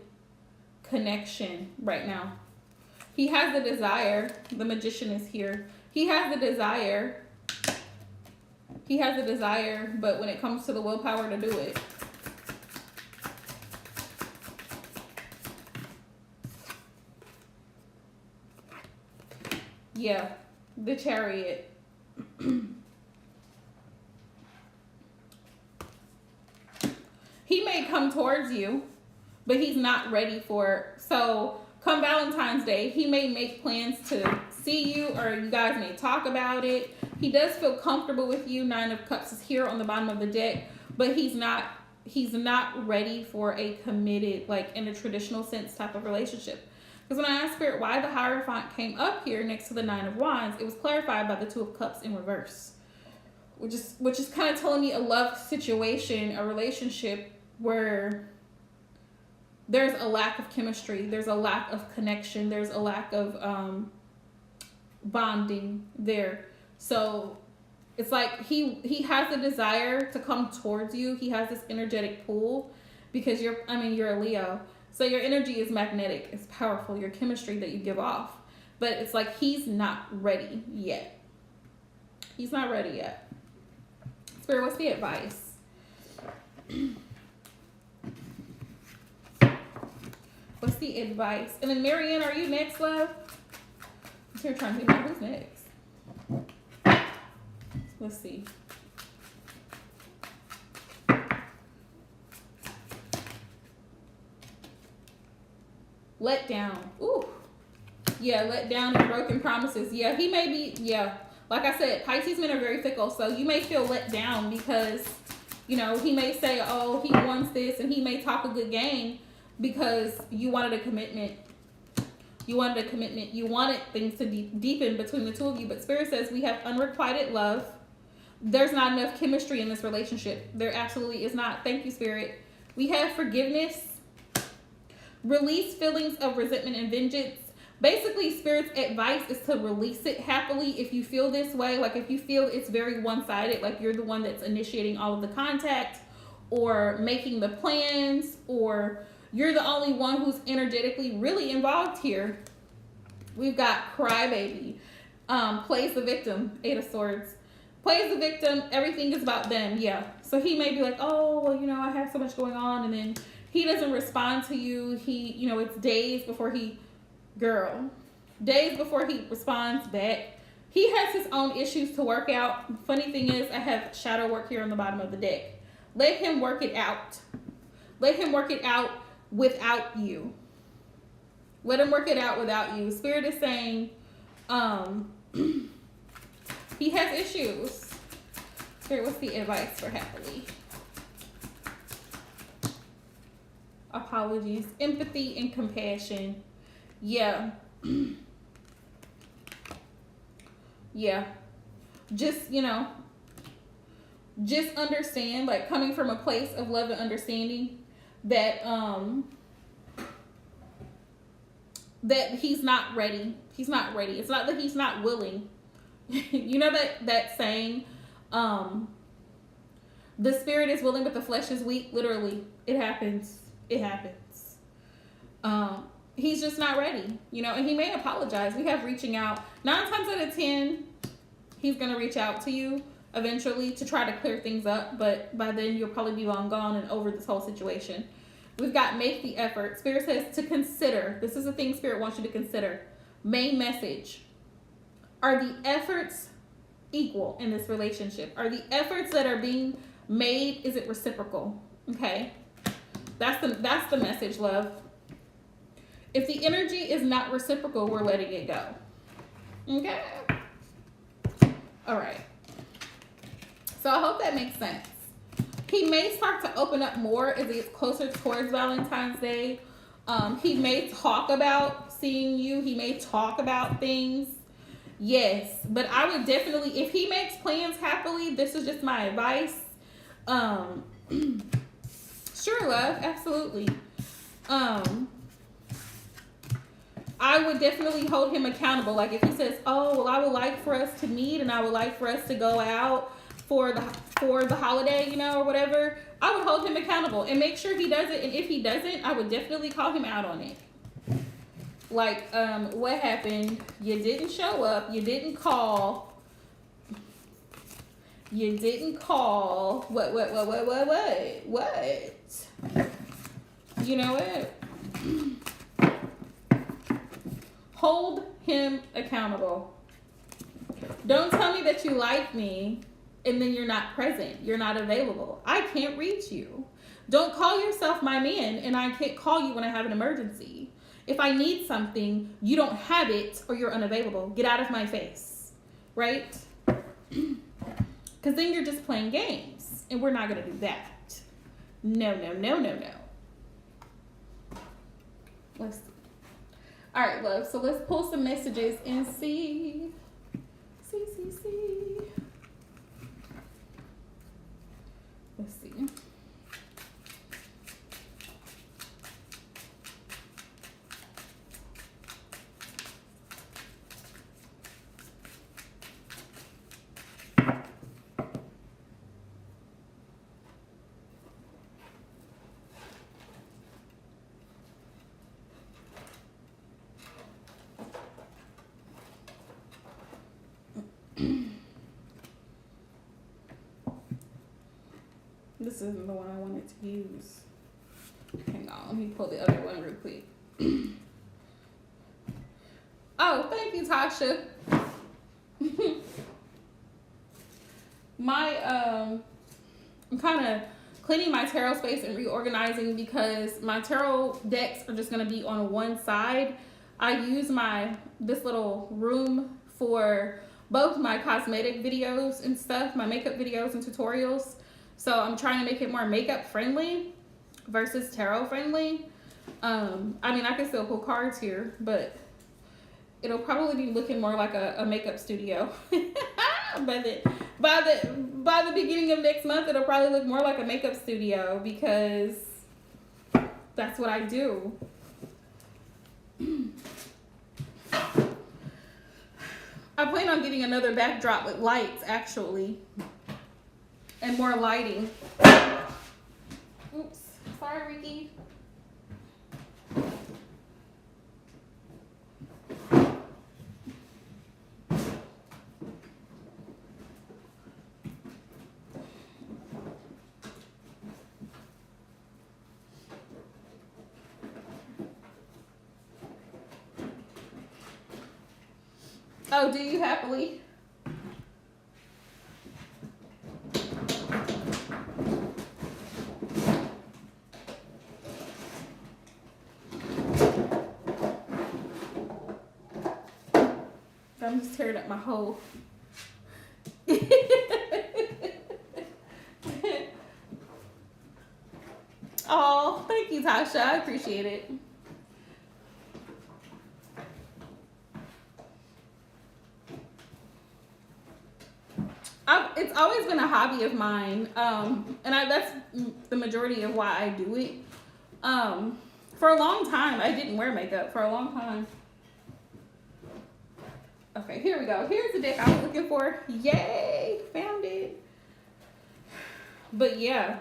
connection right now. He has the desire. The Magician is here. He has the desire. He has the desire, but when it comes to the willpower to do it, Yeah, the Chariot. He may come towards you, but he's not ready for it. So come Valentine's Day, he may make plans to see you, or you guys may talk about it. He does feel comfortable with you. 9 of Cups is here on the bottom of the deck, but he's not ready for a committed, like in a traditional sense type of relationship. Because when I asked Spirit why the Hierophant came up here next to the 9 of Wands, it was clarified by the 2 of Cups in reverse. Which is kind of telling me a love situation, a relationship where there's a lack of chemistry, there's a lack of connection, there's a lack of bonding there. So it's like he has a desire to come towards you. He has this energetic pull because you're a Leo. So your energy is magnetic, it's powerful, your chemistry that you give off. But it's like he's not ready yet. He's not ready yet. Spirit, what's the advice? What's the advice? And then Marianne, are you next, love? I'm here trying to figure out who's next. Let's see. Let down. Ooh. Yeah, let down and broken promises. Yeah, he may be, yeah. Like I said, Pisces men are very fickle, so you may feel let down because, you know, he may say, oh, he wants this, and he may talk a good game because you wanted a commitment. You wanted a commitment. You wanted things to deepen between the 2 of you, but Spirit says we have unrequited love. There's not enough chemistry in this relationship. There absolutely is not. Thank you, Spirit. We have forgiveness. Release feelings of resentment and vengeance. Basically, Spirit's advice is to release it happily if you feel this way. Like if you feel it's very one-sided, like you're the one that's initiating all of the contact or making the plans, or you're the only one who's energetically really involved here. We've got Crybaby. Plays the victim. 8 of Swords. Plays the victim. Everything is about them. Yeah. So he may be like, oh, well, you know, I have so much going on. And then he doesn't respond to you. He, you know, it's days before he responds back. He has his own issues to work out. Funny thing is, I have shadow work here on the bottom of the deck. Let him work it out. Let him work it out without you. Let him work it out without you. Spirit is saying, he has issues. Spirit, what's the advice for happily? Apologies. Empathy and compassion. Yeah. Yeah. Just, you know, just understand, like coming from a place of love and understanding that that he's not ready. He's not ready. It's not that he's not willing. You know that saying, the spirit is willing but the flesh is weak. Literally, it happens. It happens. He's just not ready, you know, and he may apologize. We have reaching out. 9 times out of 10, he's going to reach out to you eventually to try to clear things up, but by then you'll probably be long gone and over this whole situation. We've got make the effort. Spirit says to consider. This is the thing Spirit wants you to consider. Main message. Are the efforts equal in this relationship? Are the efforts that are being made, is it reciprocal? Okay. That's the message, love. If the energy is not reciprocal, we're letting it go. Okay? All right. So I hope that makes sense. He may start to open up more as he gets closer towards Valentine's Day. He may talk about seeing you. He may talk about things. Yes. But I would definitely, if he makes plans happily, this is just my advice. Sure, love. Absolutely. I would definitely hold him accountable. Like if he says, oh, well, I would like for us to meet and I would like for us to go out for the holiday, you know, or whatever, I would hold him accountable and make sure he does it. And if he doesn't, I would definitely call him out on it. Like, what happened? You didn't show up. You didn't call. You didn't call. What? You know what? Hold him accountable. Don't tell me that you like me and then you're not present. You're not available. I can't reach you. Don't call yourself my man and I can't call you when I have an emergency. If I need something, you don't have it or you're unavailable. Get out of my face, right? Because then you're just playing games and we're not going to do that. No. Let's see. All right, love. So let's pull some messages and see. Let's see. This isn't the one I wanted to use. Hang on, let me pull the other one real quick. Oh, thank you, Tasha. I'm kind of cleaning my tarot space and reorganizing because my tarot decks are just going to be on one side. I use this little room for both my cosmetic videos and stuff, my makeup videos and tutorials. So I'm trying to make it more makeup friendly versus tarot friendly. I mean, I can still pull cards here, but it'll probably be looking more like a makeup studio. By the beginning of next month, it'll probably look more like a makeup studio because that's what I do. I plan on getting another backdrop with lights, actually. And more lighting. Oops. Sorry, Ricky. Oh, do you happily? I'm just tearing up my hole. Oh, thank you, Tasha. I appreciate it. It's always been a hobby of mine, and that's the majority of why I do it. For a long time, I didn't wear makeup for a long time. Okay, here we go. Here's the deck I was looking for. Yay, found it. But yeah,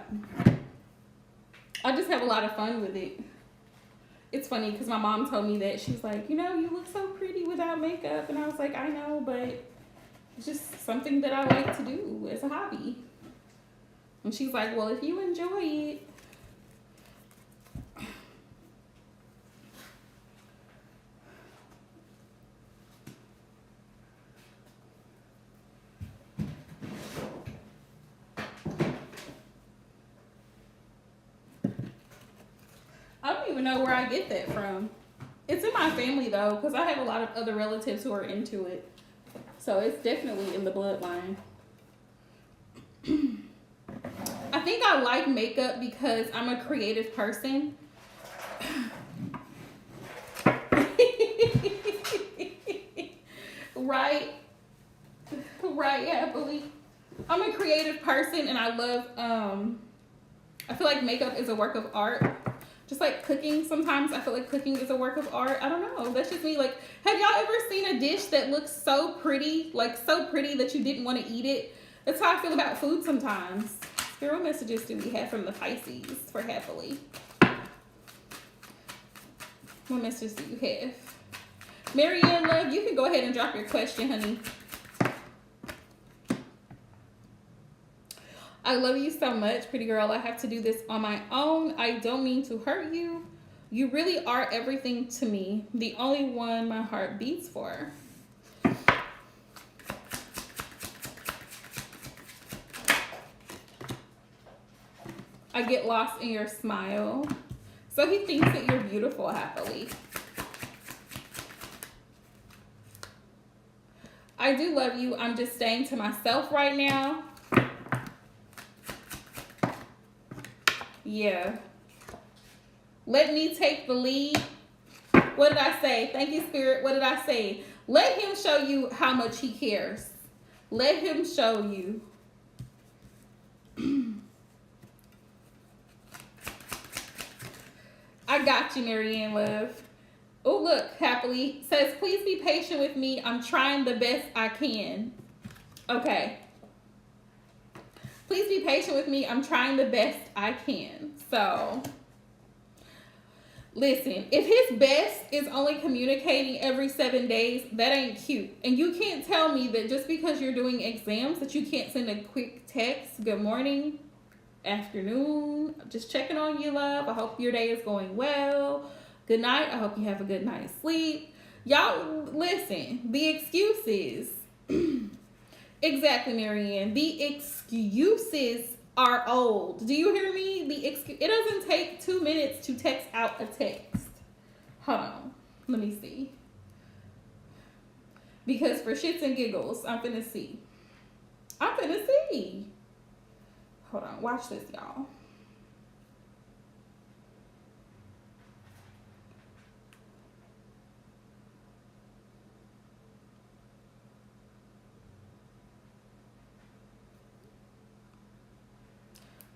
I just have a lot of fun with it. It's funny because my mom told me that. She's like, you know, you look so pretty without makeup. And I was like, I know, but it's just something that I like to do as a hobby. And she's like, well, if you enjoy it. I don't even know where I get that from. It's in my family though, because I have a lot of other relatives who are into it. So it's definitely in the bloodline. I think I like makeup because I'm a creative person. Right, happily. I'm a creative person and I love, I feel like makeup is a work of art. Just like cooking, sometimes I feel like cooking is a work of art. I don't know. That's just me. Like, have y'all ever seen a dish that looks so pretty, like so pretty that you didn't want to eat it? That's how I feel about food sometimes. What messages do we have from the Pisces for happily? What messages do you have? Marianne, love, you can go ahead and drop your question, honey. I love you so much, pretty girl. I have to do this on my own. I don't mean to hurt you. You really are everything to me. The only one my heart beats for. I get lost in your smile. So he thinks that you're beautiful, happily. I do love you. I'm just staying to myself right now. Yeah. Let me take the lead. What did I say? Thank you, Spirit. What did I say? Let him show you how much he cares. Let him show you. I got you, Marianne, love. Oh, look, happily. Says, please be patient with me. I'm trying the best I can. Okay. Please be patient with me. I'm trying the best I can. So, listen, if his best is only communicating every 7 days, that ain't cute. And you can't tell me that just because you're doing exams that you can't send a quick text, good morning, afternoon, just checking on you, love. I hope your day is going well. Good night. I hope you have a good night's sleep. Y'all, listen, the excuses. Exactly, Marianne. The excuses are old. Do you hear me? It doesn't take 2 minutes to text out a text. Hold on. Let me see. Because for shits and giggles, I'm finna see. Hold on. Watch this, y'all.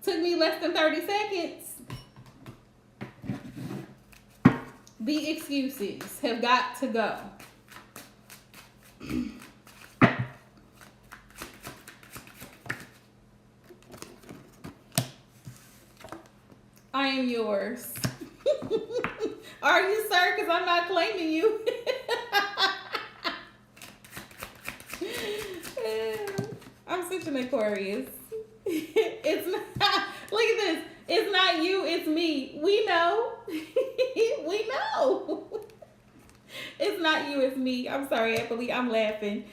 Took me less than 30 seconds. The excuses have got to go. I am yours. Are you, sir? Because I'm not claiming you. I'm such an Aquarius. It's not, look at this. It's not you, it's me. We know. We know. It's not you, it's me. I'm sorry, Apple. I'm laughing.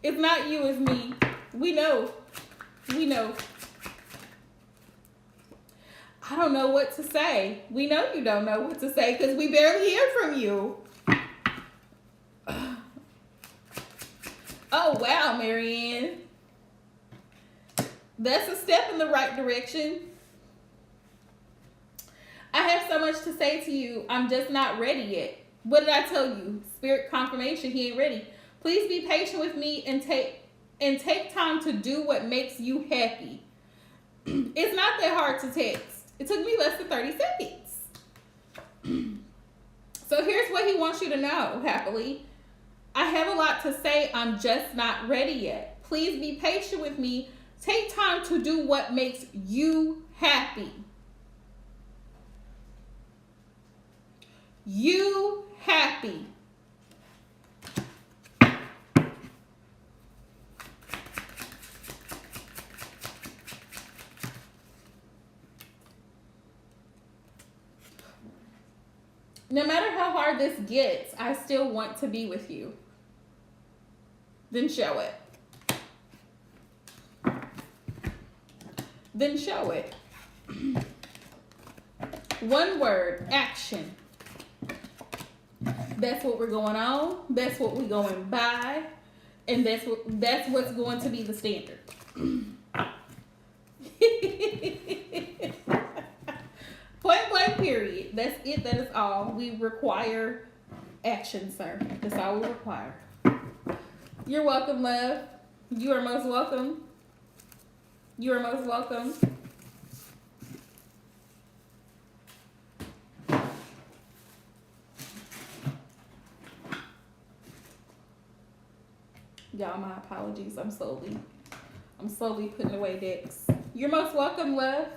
It's not you, it's me. We know. We know. I don't know what to say. We know you don't know what to say because we barely hear from you. Oh, wow, Marianne. That's a step in the right direction. I have so much to say to you. I'm just not ready yet. What did I tell you? Spirit confirmation, he ain't ready. Please be patient with me and take time to do what makes you happy. It's not that hard to text. It took me less than 30 seconds. So here's what he wants you to know, happily. I have a lot to say. I'm just not ready yet. Please be patient with me. Take time to do what makes you happy. You happy. No matter how hard this gets, I still want to be with you. Then show it. Then show it. One word, action. That's what we're going on. That's what we're going by. And that's what's going to be the standard. Point blank, period. That's it. That is all. We require action, sir. That's all we require. You're welcome, love. You are most welcome. You are most welcome. Y'all, my apologies. I'm slowly putting away decks. You're most welcome, love.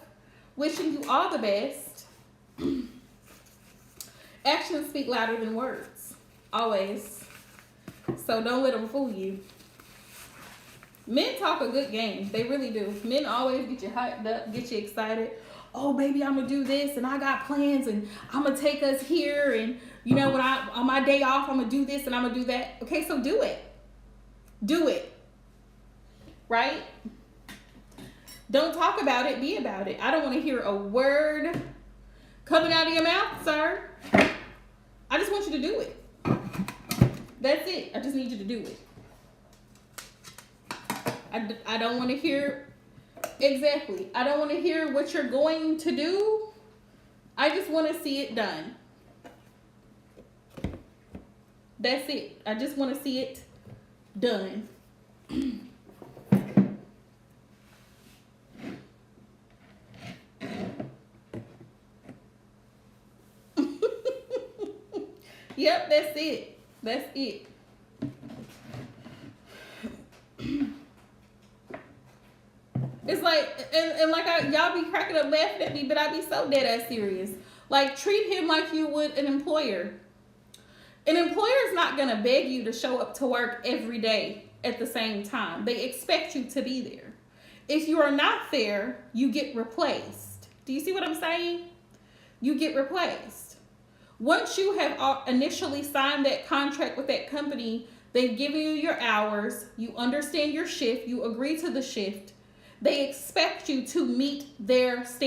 Wishing you all the best. Actions speak louder than words. Always. So don't let them fool you. Men talk a good game. They really do. Men always get you hyped up, get you excited. Oh, baby, I'm going to do this, and I got plans, and I'm going to take us here, and, you know, when on my day off, I'm going to do this, and I'm going to do that. Okay, so do it. Do it. Right? Don't talk about it, be about it. I don't want to hear a word coming out of your mouth, sir. I just want you to do it. That's it. I just need you to do it. I don't want to hear, exactly. I don't want to hear what you're going to do. I just want to see it done. That's it. I just want to see it done. Yep, that's it. That's it. It's like, and like y'all be cracking up laughing at me, but I be so dead ass serious. Like, treat him like you would an employer. An employer is not going to beg you to show up to work every day at the same time. They expect you to be there. If you are not there, you get replaced. Do you see what I'm saying? You get replaced. Once you have initially signed that contract with that company, they've given you your hours, you understand your shift, you agree to the shift. They expect you to meet their standards.